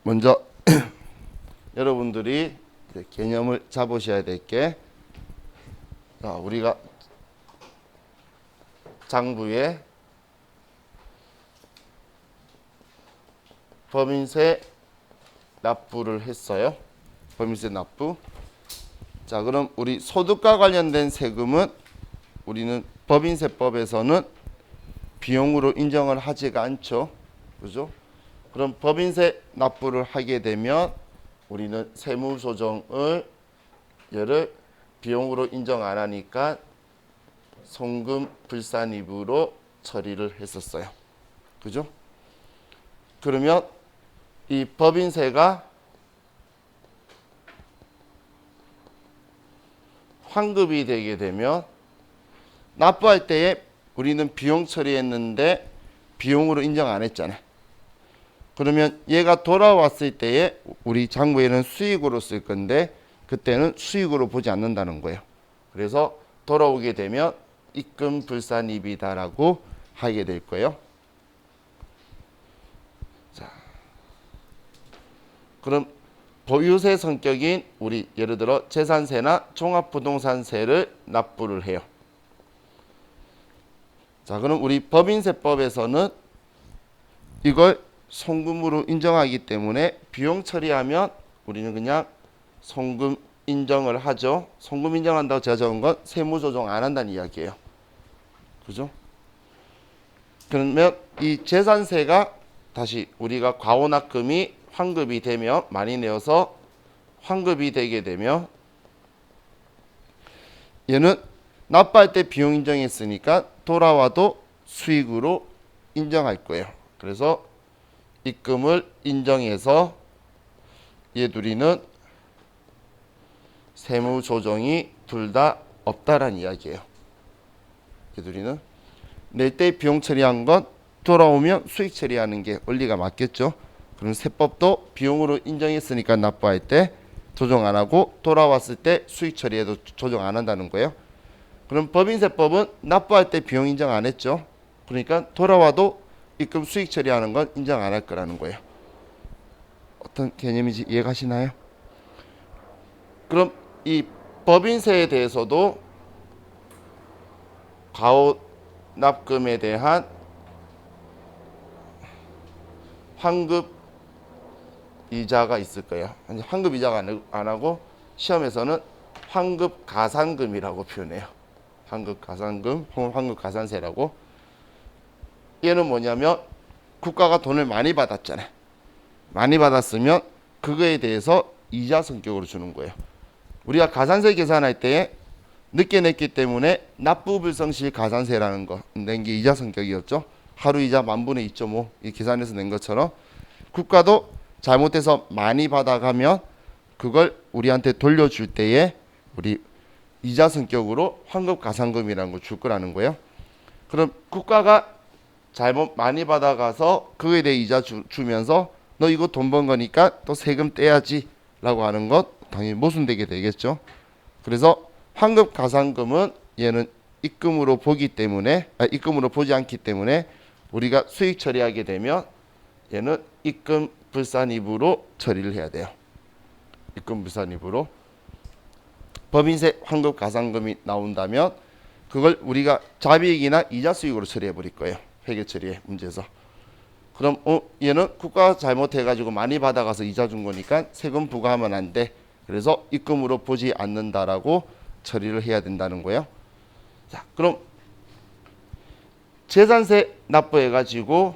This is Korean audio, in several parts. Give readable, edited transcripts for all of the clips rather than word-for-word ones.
먼저 여러분들이 개념을 잡으셔야 될 게, 우리가 장부에 법인세 납부를 했어요. 법인세 납부. 자, 그럼 우리 소득과 관련된 세금은 우리는 법인세법에서는 비용으로 인정을 하지가 않죠. 그죠? 그럼 법인세 납부를 하게 되면 우리는 세무조정을 얘를 비용으로 인정 안 하니까 송금 불산입으로 처리를 했었어요. 그죠? 그러면 이 법인세가 환급이 되게 되면 납부할 때에 우리는 비용 처리했는데 비용으로 인정 안 했잖아요. 그러면 얘가 돌아왔을 때에 우리 장부에는 수익으로 쓸 건데 그때는 수익으로 보지 않는다는 거예요. 그래서 돌아오게 되면 입금 불산입이다라고 하게 될 거예요. 자, 그럼 보유세 성격인 우리 예를 들어 재산세나 종합부동산세를 납부를 해요. 자, 그럼 우리 법인세법에서는 이걸 송금으로 인정하기 때문에 비용 처리하면 우리는 그냥 송금 인정을 하죠. 송금 인정한다고 제가 적은 건 세무조정 안 한다는 이야기예요. 그죠? 그러면 이 재산세가 다시 우리가 과호납금이 환급이 되면 많이 내어서 환급이 되게 되면 얘는 납부할 때 비용 인정했으니까 돌아와도 수익으로 인정할 거예요. 그래서 입금을 인정해서 얘 둘이는 세무조정이 둘 다 없다라는 이야기예요. 얘 둘이는 낼 때 비용 처리한 건 돌아오면 수익 처리하는 게 원리가 맞겠죠. 그럼 세법도 비용으로 인정했으니까 납부할 때 조정 안 하고 돌아왔을 때 수익 처리해도 조정 안 한다는 거예요. 그럼 법인세법은 납부할 때 비용 인정 안 했죠. 그러니까 돌아와도 입금 수익 처리하는 건 인정 안 할 거라는 거예요. 어떤 개념인지 이해가시나요? 그럼 이 법인세에 대해서도 과호납금에 대한 환급 이자가 있을 거예요. 환급 이자가 안 하고 시험에서는 환급 가산금이라고 표현해요. 환급 가산금, 환급 가산세라고. 얘는 뭐냐면 국가가 돈을 많이 받았잖아요. 많이 받았으면 그거에 대해서 이자 성격으로 주는 거예요. 우리가 가산세 계산할 때 늦게 냈기 때문에 납부불성실 가산세라는 거 낸 게 이자 성격이었죠. 하루 이자 10,000분의 2.5 이 계산해서 낸 것처럼 국가도 잘못해서 많이 받아가면 그걸 우리한테 돌려줄 때에 우리 이자 성격으로 환급 가산금이라는 걸 줄 거라는 거예요. 그럼 국가가 잘못 많이 받아가서 그거에 대해 이자 주면서 너 이거 돈 번 거니까 또 세금 떼야지 라고 하는 것 당연히 모순되게 되겠죠. 그래서 환급 가산금은 얘는 입금으로 보기 때문에 입금으로 보지 않기 때문에 우리가 수익 처리하게 되면 얘는 입금 불산입으로 처리를 해야 돼요. 입금 불산입으로. 법인세 환급 가산금이 나온다면 그걸 우리가 자비익이나 이자 수익으로 처리해 버릴 거예요. 회계 처리에 문제에서. 그럼 얘는 국가가 잘못해가지고 많이 받아가서 이자 준 거니까 세금 부과하면 안 돼. 그래서 입금으로 보지 않는다라고 처리를 해야 된다는 거예요. 자, 그럼 재산세 납부해가지고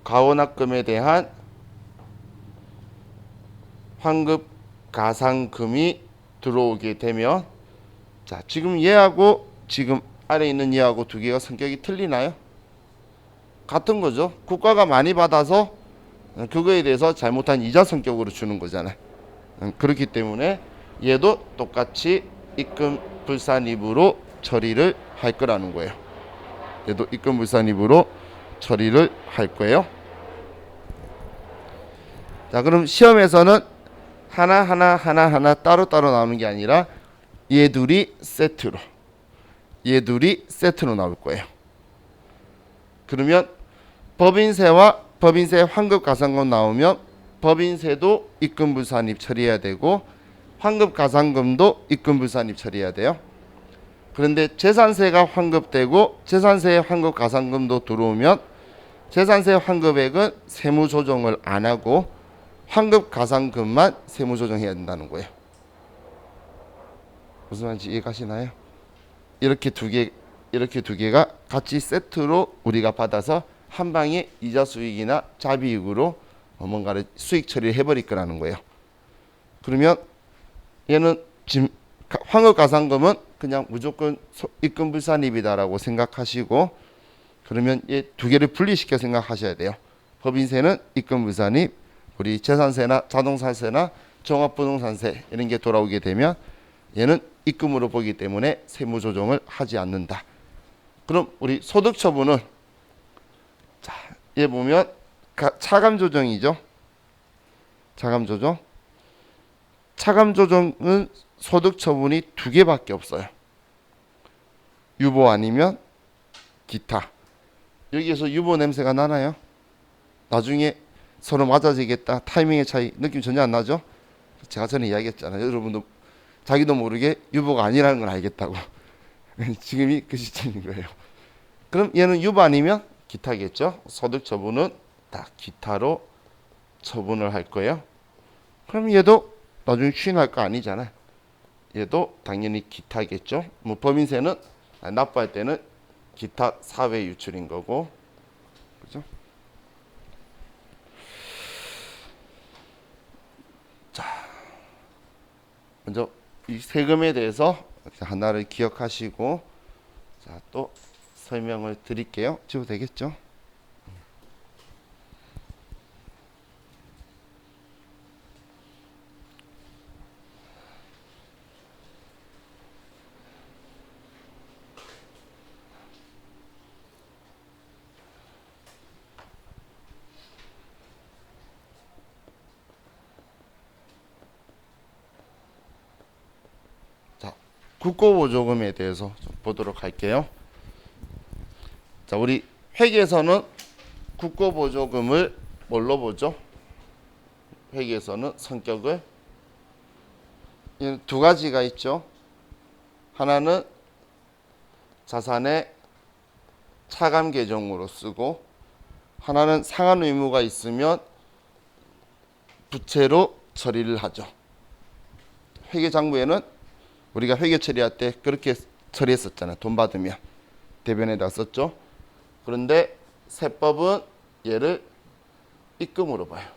과호납금에 대한 환급 가산금이 들어오게 되면 자, 지금 얘하고 지금 아래 있는 얘하고 두 개가 성격이 틀리나요? 같은 거죠. 국가가 많이 받아서 그거에 대해서 잘못한 이자 성격으로 주는 거잖아요. 그렇기 때문에 얘도 똑같이 입금 불산입으로 처리를 할 거라는 거예요. 얘도 입금 불산입으로 처리를 할 거예요. 자, 그럼 시험에서는 하나 따로따로 나오는 게 아니라 얘 둘이 세트로 나올 거예요. 그러면 법인세와 법인세 환급 가산금 나오면 법인세도 입금불산입 처리해야 되고 환급 가산금도 입금불산입 처리해야 돼요. 그런데 재산세가 환급되고 재산세 환급 가산금도 들어오면 재산세 환급액은 세무조정을 안 하고 환급 가산금만 세무조정해야 된다는 거예요. 무슨 말인지 이해가시나요? 이렇게 두 개가 같이 세트로 우리가 받아서 한 방에 이자 수익이나 자비익으로 뭔가를 수익 처리를 해버릴 거라는 거예요. 그러면 얘는 지금 환급 가산금은 그냥 무조건 입금불산입이다라고 생각하시고, 그러면 이 두 개를 분리시켜 생각하셔야 돼요. 법인세는 입금불산입, 우리 재산세나 자동차세나 종합부동산세 이런 게 돌아오게 되면 얘는 입금으로 보기 때문에 세무조정을 하지 않는다. 그럼 우리 소득처분은 자, 얘 보면 차감조정이죠. 차감조정. 차감조정은 소득처분이 두 개밖에 없어요. 유보 아니면 기타. 여기에서 유보 냄새가 나나요? 나중에 서로 맞아지겠다, 타이밍의 차이 느낌 전혀 안 나죠? 제가 전에 이야기했잖아요. 여러분도 자기도 모르게 유보가 아니라는 걸 알겠다고. 지금이 그 시점인 거예요. 그럼 얘는 유보 아니면 기타겠죠. 소득처분은 다 기타로 처분을 할 거예요. 그럼 얘도 나중에 추인할 거 아니잖아요. 얘도 당연히 기타겠죠. 뭐 법인세는 납부할 때는 기타 사회 유출인 거고, 그죠? 자, 먼저 이 세금에 대해서 하나를 기억하시고, 자, 또 설명을 드릴게요. 지워도 되겠죠? 자, 국고보조금에 대해서 좀 보도록 할게요. 자, 우리 회계에서는 국고보조금을 뭘로 보죠? 회계에서는 성격을 두 가지가 있죠. 하나는 자산의 차감 계정으로 쓰고, 하나는 상환 의무가 있으면 부채로 처리를 하죠. 회계장부에는 우리가 회계 처리할 때 그렇게 처리했었잖아요. 돈 받으면 대변에다 썼죠. 그런데 세법은 얘를 입금으로 봐요.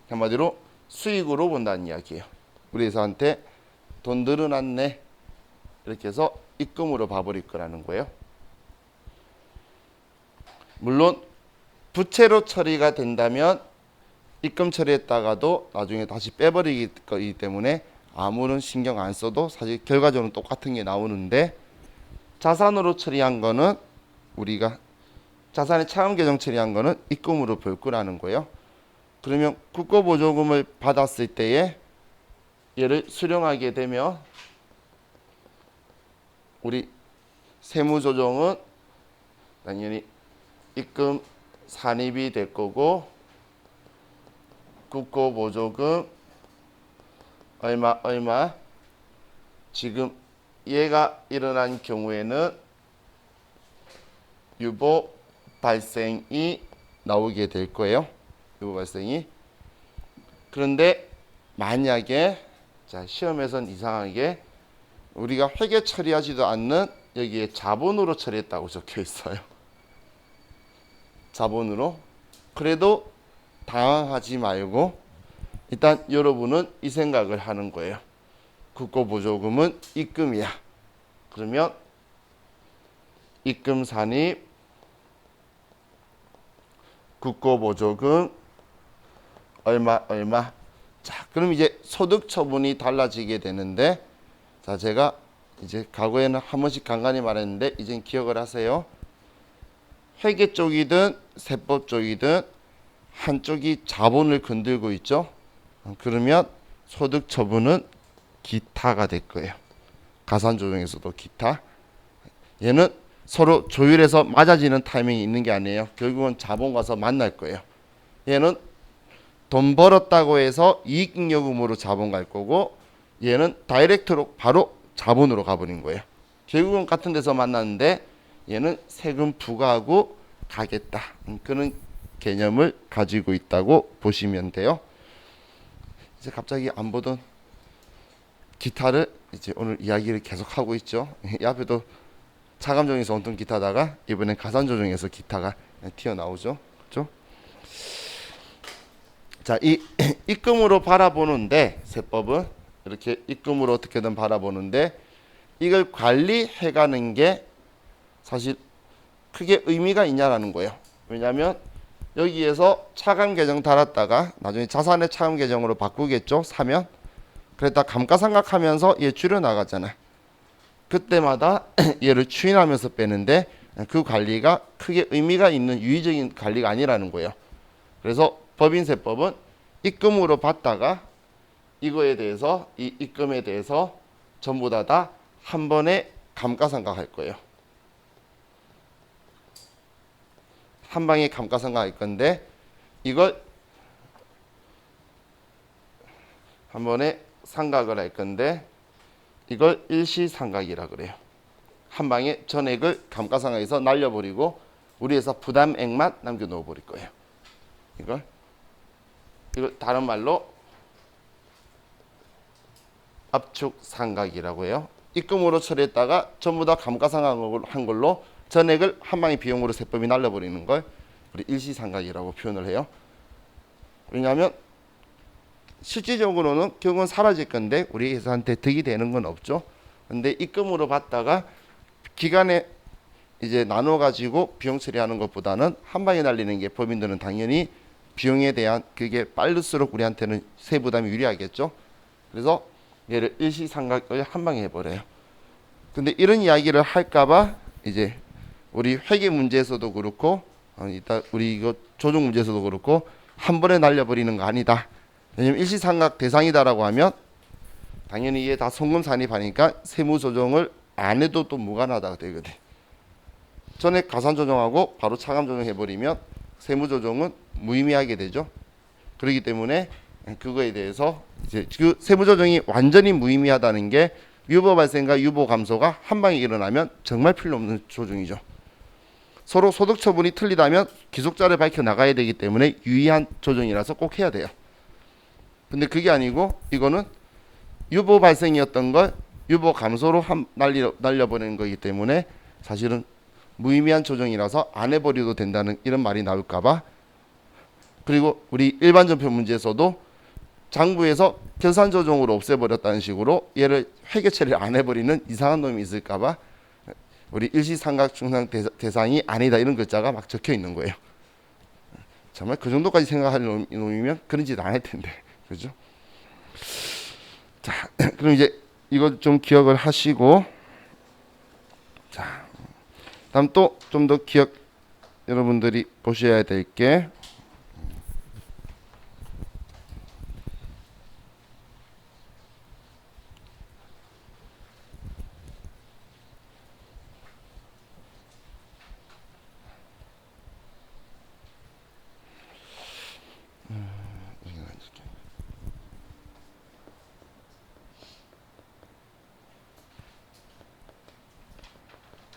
한마디로 수익으로 본다는 이야기예요. 우리 회사한테 돈 늘어났네 이렇게 해서 입금으로 봐버릴 거라는 거예요. 물론 부채로 처리가 된다면 입금 처리했다가도 나중에 다시 빼버리기 때문에 아무런 신경 안 써도 사실 결과적으로는 똑같은 게 나오는데, 자산으로 처리한 거는 우리가 자산의 차감 계정 처리한 거는 입금으로 볼 거라는 거예요. 그러면 국고보조금을 받았을 때에 얘를 수령하게 되면 우리 세무조정은 당연히 입금 산입이 될 거고, 국고보조금 얼마 지금 얘가 일어난 경우에는 유보 발생이 나오게 될 거예요. 유보 발생이. 그런데 만약에 자, 시험에선 이상하게 우리가 회계 처리하지도 않는 여기에 자본으로 처리했다고 적혀 있어요. 자본으로. 그래도 당황하지 말고 일단 여러분은 이 생각을 하는 거예요. 국고보조금은 입금이야. 그러면 입금 산입, 국고보조금 얼마. 자, 그럼 이제 소득 처분이 달라지게 되는데, 자, 제가 이제 과거에는 한 번씩 간간히 말했는데 이젠 기억을 하세요. 회계 쪽이든 세법 쪽이든 한쪽이 자본을 건들고 있죠. 그러면 소득 처분은 기타가 될 거예요. 가산조정에서도 기타. 얘는 서로 조율해서 맞아지는 타이밍이 있는 게 아니에요. 결국은 자본 가서 만날 거예요. 얘는 돈 벌었다고 해서 이익잉여금으로 자본 갈 거고, 얘는 다이렉트로 바로 자본으로 가버린 거예요. 결국은 같은 데서 만났는데 얘는 세금 부과하고 가겠다, 그런 개념을 가지고 있다고 보시면 돼요. 이제 갑자기 안 보던 기타를 이제 오늘 이야기를 계속 하고 있죠. 이 앞에도 차감조정에서 온통 기타다가 이번엔 가산조정에서 기타가 튀어나오죠. 그렇죠? 자, 이 입금으로 바라보는데, 세법은 이렇게 입금으로 어떻게든 바라보는데, 이걸 관리해가는 게 사실 크게 의미가 있냐라는 거예요. 왜냐하면 여기에서 차감 계정 달았다가 나중에 자산의 차감 계정으로 바꾸겠죠. 사면. 그랬다 감가상각하면서 얘 줄여 나가잖아요. 그때마다 얘를 추인하면서 빼는데, 그 관리가 크게 의미가 있는 유의적인 관리가 아니라는 거예요. 그래서 법인세법은 입금으로 받다가 이거에 대해서, 이 입금에 대해서 전부 다 한 번에 감가상각할 거예요. 한 방에 감가상각할 건데, 이걸 한 번에 상각을 할 건데, 이걸 일시상각이라 그래요. 한 방에 전액을 감가상각해서 날려버리고 우리 회사 부담액만 남겨놓아 버릴 거예요. 이걸 다른 말로 압축상각이라고 해요. 입금으로 처리했다가 전부 다 감가상각을 한 걸로 전액을 한 방에 비용으로 세법이 날려버리는 걸 우리 일시상각이라고 표현을 해요. 왜냐하면 실질적으로는 결국은 사라질 건데 우리 회사한테 득이 되는 건 없죠. 근데 입금으로 받다가 기간에 이제 나눠 가지고 비용 처리하는 것보다는 한 방에 날리는 게, 법인들은 당연히 비용에 대한 그게 빠를수록 우리한테는 세부담이 유리하겠죠. 그래서 얘를 일시상각을 한 방에 해버려요. 근데 이런 이야기를 할까봐 이제 우리 회계 문제에서도 그렇고, 이따 우리 이거 조정 문제에서도 그렇고, 한 번에 날려버리는 거 아니다. 왜냐면 일시상각 대상이다라고 하면 당연히 이게 다 송금 산입하니까 세무조정을 안 해도 또 무관하다가 되거든. 전액 가산조정하고 바로 차감조정 해버리면 세무조정은 무의미하게 되죠. 그렇기 때문에 그거에 대해서 이제 그 세무조정이 완전히 무의미하다는 게, 유보 발생과 유보 감소가 한 방에 일어나면 정말 필요 없는 조정이죠. 서로 소득 처분이 틀리다면 기속자를 밝혀 나가야 되기 때문에 유의한 조정이라서 꼭 해야 돼요. 근데 그게 아니고 이거는 유보 발생이었던 걸 유보 감소로 날려버리는 거기 때문에 사실은 무의미한 조정이라서 안 해버려도 된다는 이런 말이 나올까봐. 그리고 우리 일반 전표 문제에서도 장부에서 결산 조정으로 없애버렸다는 식으로 얘를 회계 처리를 안 해버리는 이상한 놈이 있을까봐 우리 일시상각 중상 대상이 아니다 이런 글자가 막 적혀 있는 거예요. 정말 그 정도까지 생각할 놈이면 그런 짓 안 할 텐데, 그죠? 자, 그럼 이제 이거 좀 기억을 하시고, 자, 다음 또 좀 더 기억 여러분들이 보셔야 될 게,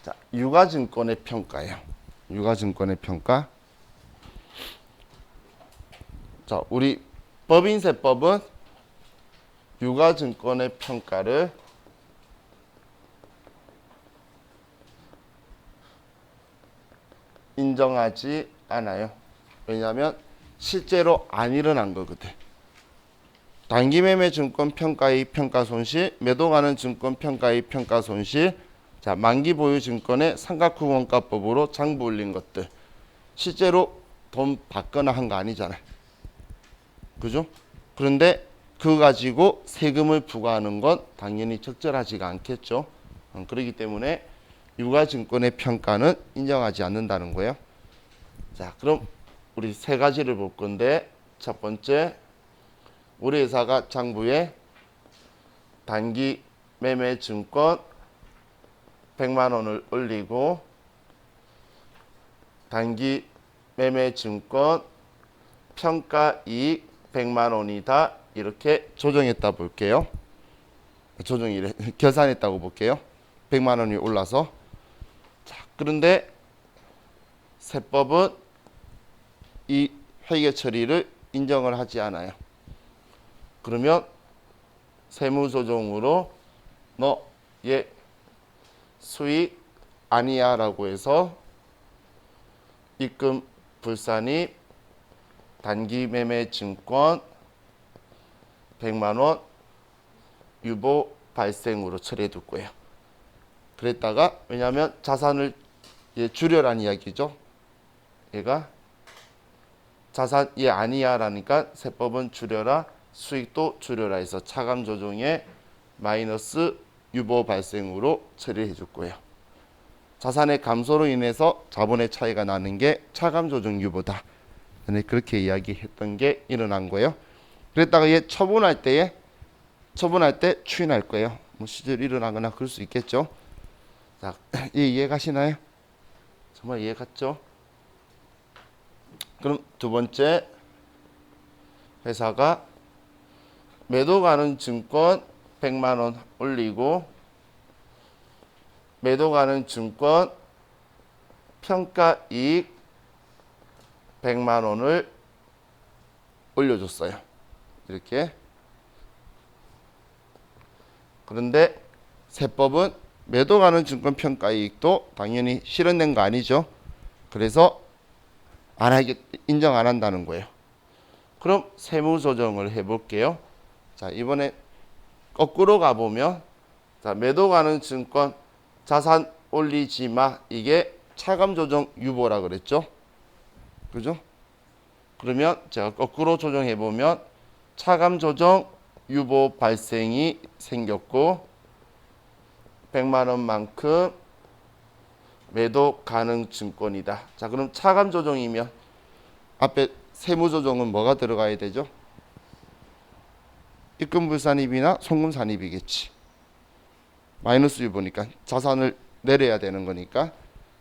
자, 유가증권의 평가예요. 유가증권의 평가. 자, 우리 법인세법은 유가증권의 평가를 인정하지 않아요. 왜냐하면 실제로 안 일어난 거거든. 단기매매 증권 평가의 평가 손실, 매도가는 증권 평가의 평가 손실, 자, 만기 보유 증권의 삼각후원가법으로 장부 올린 것들, 실제로 돈 받거나 한 거 아니잖아요. 그죠? 그런데 그거 가지고 세금을 부과하는 건 당연히 적절하지가 않겠죠. 그렇기 때문에 유가증권의 평가는 인정하지 않는다는 거예요. 자, 그럼 우리 세 가지를 볼 건데, 첫 번째, 우리 회사가 장부에 단기 매매 증권 100만 원을 올리고 단기 매매 증권 평가 이익 100만 원이다. 이렇게 조정했다 볼게요. 조정이래. 계산했다고 볼게요. 100만 원이 올라서. 자, 그런데 세법은 이 회계 처리를 인정을 하지 않아요. 그러면 세무조정으로 너 얘 수익 아니야 라고 해서 입금 불산입 단기 매매 증권 100만 원 유보 발생으로 처리해 둘 거예요. 그랬다가 왜냐하면 자산을 줄여란 이야기죠. 얘가 자산 얘 아니야 라니까 세법은 줄여라 수익도 줄여라 해서 차감 조정에 마이너스 유보 발생으로 처리해 줄 거예요. 자산의 감소로 인해서 자본의 차이가 나는 게 차감 조정 유보다. 그렇게 이야기했던 게 일어난 거예요. 그랬다가 얘 처분할 때 추인할 거예요. 뭐 실제로 일어나거나 그럴 수 있겠죠. 자, 이해 가시나요? 정말 이해 갔죠? 그럼 두 번째 회사가 매도 가능 증권 100만 원 올리고 매도 가능 증권 평가 이익 100만 원을 올려줬어요. 이렇게. 그런데 세법은 매도 가능 증권 평가 이익도 당연히 실현된 거 아니죠. 그래서 인정 안 한다는 거예요. 그럼 세무 조정을 해볼게요. 자, 이번에 거꾸로 가보면 자, 매도 가능 증권 자산 올리지 마. 이게 차감 조정 유보라 그랬죠. 그죠? 그러면 제가 거꾸로 조정해 보면 차감 조정 유보 발생이 생겼고 100만 원만큼 매도 가능 증권이다. 자, 그럼 차감 조정이면 앞에 세무 조정은 뭐가 들어가야 되죠? 입금 불산입이나 송금 산입이겠지. 마이너스 유보니까 자산을 내려야 되는 거니까.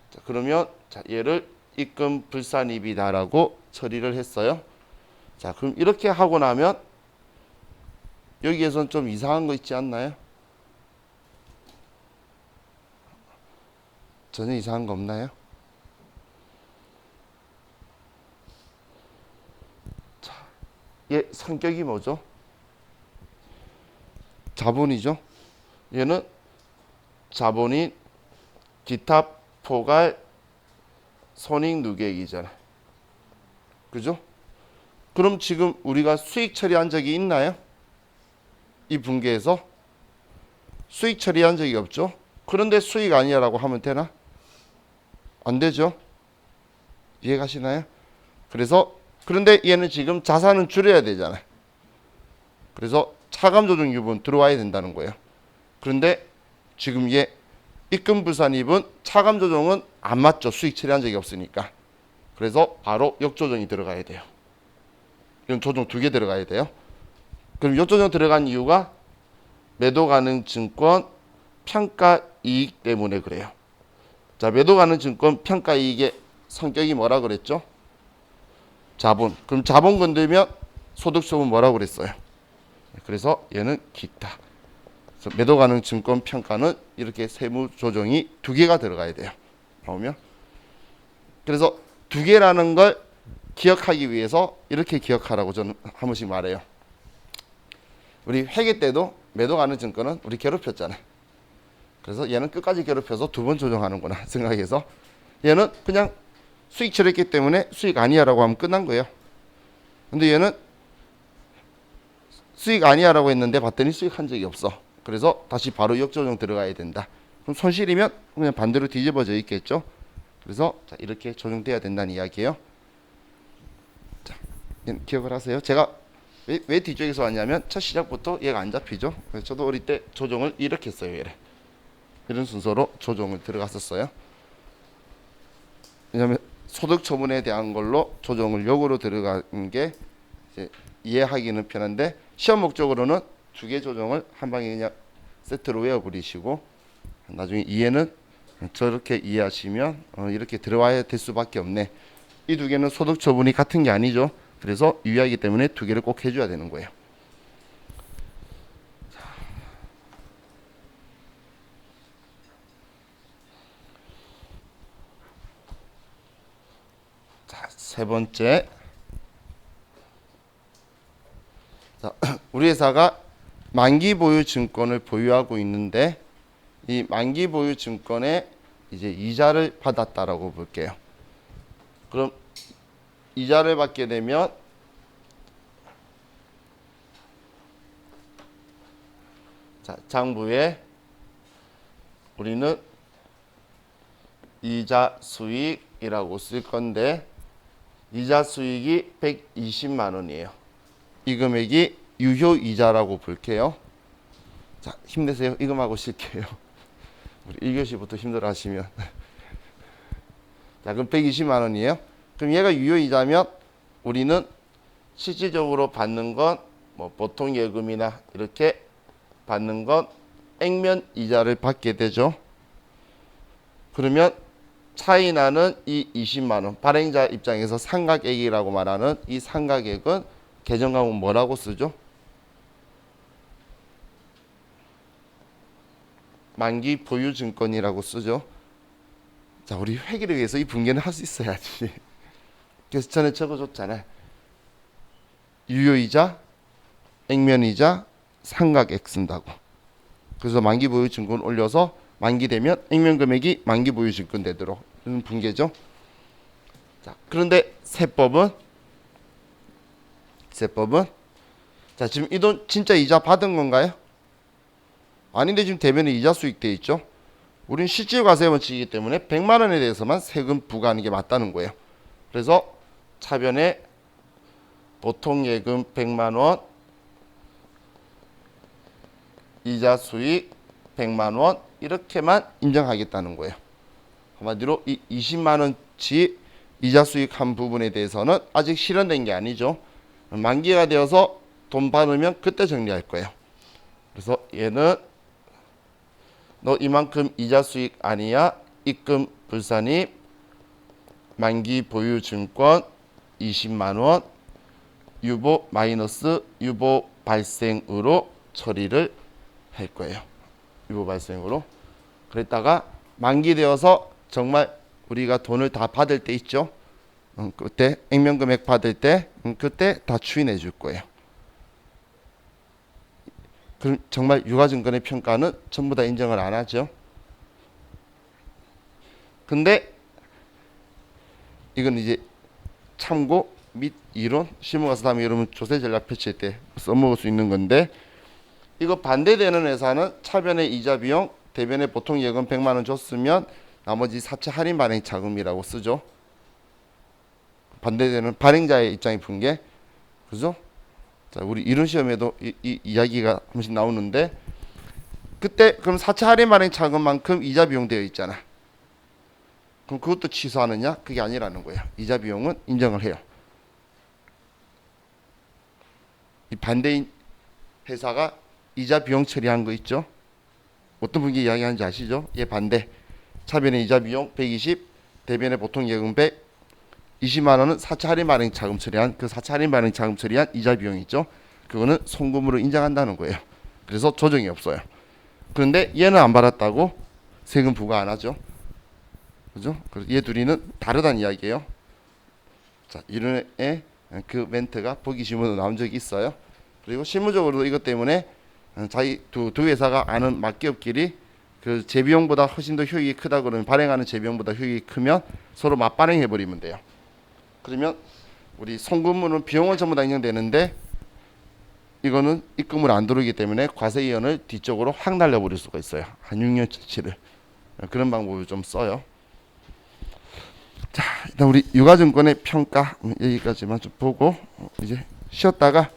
자, 그러면 자, 얘를 입금 불산입이다라고 처리를 했어요. 자, 그럼 이렇게 하고 나면 여기에선 좀 이상한 거 있지 않나요? 전혀 이상한 거 없나요? 자, 얘 성격이 뭐죠? 자본이죠. 얘는 자본인 기타 포괄 손익 누계액이잖아요. 그죠? 그럼 지금 우리가 수익 처리한 적이 있나요? 이 분기에서 수익 처리한 적이 없죠. 그런데 수익 아니야라고 하면 되나? 안 되죠. 이해 가시나요? 그래서 그런데 얘는 지금 자산은 줄여야 되잖아요. 그래서 차감 조정 유보는 들어와야 된다는 거예요. 그런데 지금 얘 입금 불산입은 차감 조정은 안 맞죠. 수익 처리한 적이 없으니까. 그래서 바로 역조정이 들어가야 돼요. 이런 조정 2개 들어가야 돼요. 그럼 역조정 들어간 이유가 매도 가능 증권 평가 이익 때문에 그래요. 자, 매도 가능 증권 평가 이익의 성격이 뭐라 그랬죠? 자본. 그럼 자본 건들면 소득세은 뭐라고 그랬어요? 그래서 얘는 기타. 그래서 매도 가능 증권 평가는 이렇게 세무 조정이 2개가 들어가야 돼요. 나오면. 그래서 2개라는 걸 기억하기 위해서 이렇게 기억하라고 저는 한 번씩 말해요. 우리 회계 때도 매도 가능 증권은 우리 괴롭혔잖아요. 그래서 얘는 끝까지 괴롭혀서 2번 조정하는구나 생각해서 얘는 그냥 수익 처리했기 때문에 수익 아니야라고 하면 끝난 거예요. 근데 얘는 수익 아니야라고 했는데 봤더니 수익한 적이 없어. 그래서 다시 바로 역조정 들어가야 된다. 그럼 손실이면 그냥 반대로 뒤집어져 있겠죠. 그래서 자, 이렇게 조정돼야 된다는 이야기예요. 자, 기억을 하세요. 제가 왜 뒤쪽에서 왔냐면 첫 시작부터 얘가 안 잡히죠. 그래서 저도 어릴 때 조정을 이렇게 했어요. 얘를. 이런 순서로 조정을 들어갔었어요. 왜냐하면 소득 처분에 대한 걸로 조정을 역으로 들어가는 게 이제 이해하기는 편한데 시험 목적으로는 2개 조정을 한 방에 그냥 세트로 외워버리시고 나중에 이해는 저렇게 이해하시면 이렇게 들어와야 될 수밖에 없네. 이 두 개는 소득 처분이 같은 게 아니죠. 그래서 유의하기 때문에 두 개를 꼭 해줘야 되는 거예요. 자, 세 번째. 자, 우리 회사가 만기 보유 증권을 보유하고 있는데 이 만기 보유 증권에 이제 이자를 받았다라고 볼게요. 그럼 이자를 받게 되면 자, 장부에 우리는 이자 수익이라고 쓸 건데 이자 수익이 120만 원이에요. 이 금액이 유효 이자라고 볼게요. 자, 힘내세요. 이금하고 쉴게요. 우리 1교시부터 힘들어 하시면. 자, 그럼 120만 원이에요. 그럼 얘가 유효 이자면 우리는 실질적으로 받는 건 뭐 보통 예금이나 이렇게 받는 건 액면 이자를 받게 되죠. 그러면 차이 나는 이 20만 원, 발행자 입장에서 상각액이라고 말하는 이 상각액은 계정하면 뭐라고 쓰죠? 만기 보유 증권이라고 쓰죠. 자, 우리 회계를 위해서 이 분계는 할 수 있어야지. 그래서 전에 적어줬잖아요. 유효이자, 액면이자, 상각액 쓴다고. 그래서 만기 보유 증권 올려서 만기 되면 액면 금액이 만기 보유 증권 되도록 이런 분계죠. 자, 그런데 세법은 자, 지금 이 돈 진짜 이자 받은 건가요? 아닌데 지금 대면에 이자 수익 돼 있죠. 우린 실질 과세 원칙이기 때문에 100만 원에 대해서만 세금 부과하는 게 맞다는 거예요. 그래서 차변에 보통 예금 100만 원, 이자 수익 100만 원 이렇게만 인정하겠다는 거예요. 한마디로 이 20만 원치 이자 수익 한 부분에 대해서는 아직 실현된 게 아니죠. 만기가 되어서 돈 받으면 그때 정리할 거예요. 그래서 얘는 너 이만큼 이자 수익 아니야? 입금 불산입 만기 보유 증권 20만 원 유보 마이너스 유보 발생으로 처리를 할 거예요. 유보 발생으로. 그랬다가 만기되어서 정말 우리가 돈을 다 받을 때 있죠. 그때 액면 금액 받을 때 그때 다 추인해 줄 거예요. 그럼 정말 유가증권의 평가는 전부 다 인정을 안 하죠. 근데 이건 이제 참고 및 이론 실무 가서 다음에 여러분 조세 전략 펼칠 때 써먹을 수 있는 건데 이거 반대되는 회사는 차변의 이자 비용 대변에 보통 예금 100만 원 줬으면 나머지 사채 할인 발행 자금이라고 쓰죠. 반대되는 발행자의 입장이 분계. 그죠? 자, 우리 이론 시험에도 이 이야기가 한 번씩 나오는데 그때 그럼 사채 할인 발행 자금만큼 이자 비용 되어 있잖아. 그럼 그것도 취소하느냐? 그게 아니라는 거예요. 이자 비용은 인정을 해요. 이 반대인 회사가 이자 비용 처리한 거 있죠? 어떤 분이 이야기하는지 아시죠? 얘 반대. 차변의 이자 비용 120, 대변의 보통 예금 100, 20만 원은 사채 할인 발행 자금 처리한 그 사채 할인 발행 자금 처리한 이자 비용이 있죠. 그거는 송금으로 인정한다는 거예요. 그래서 조정이 없어요. 그런데 얘는 안 받았다고 세금 부과 안 하죠. 그죠? 그래서 얘 둘이는 다르다는 이야기예요. 자, 이론의 그 멘트가 보기 신문으로 나온 적이 있어요. 그리고 실무적으로도 이것 때문에 자기 두 회사가 아는 맞기업끼리 그 재비용보다 훨씬 더 효익이 크다 그러면 발행하는 재비용보다 효익이 크면 서로 맞발행해 버리면 돼요. 그러면 우리 송금물은 비용은 전부 다 인정되는데 이거는 입금을 안 들어오기 때문에 과세이연을 뒤쪽으로 확 날려버릴 수가 있어요. 한 6년치를. 그런 방법을 좀 써요. 자, 일단 우리 유가증권의 평가 여기까지만 좀 보고 이제 쉬었다가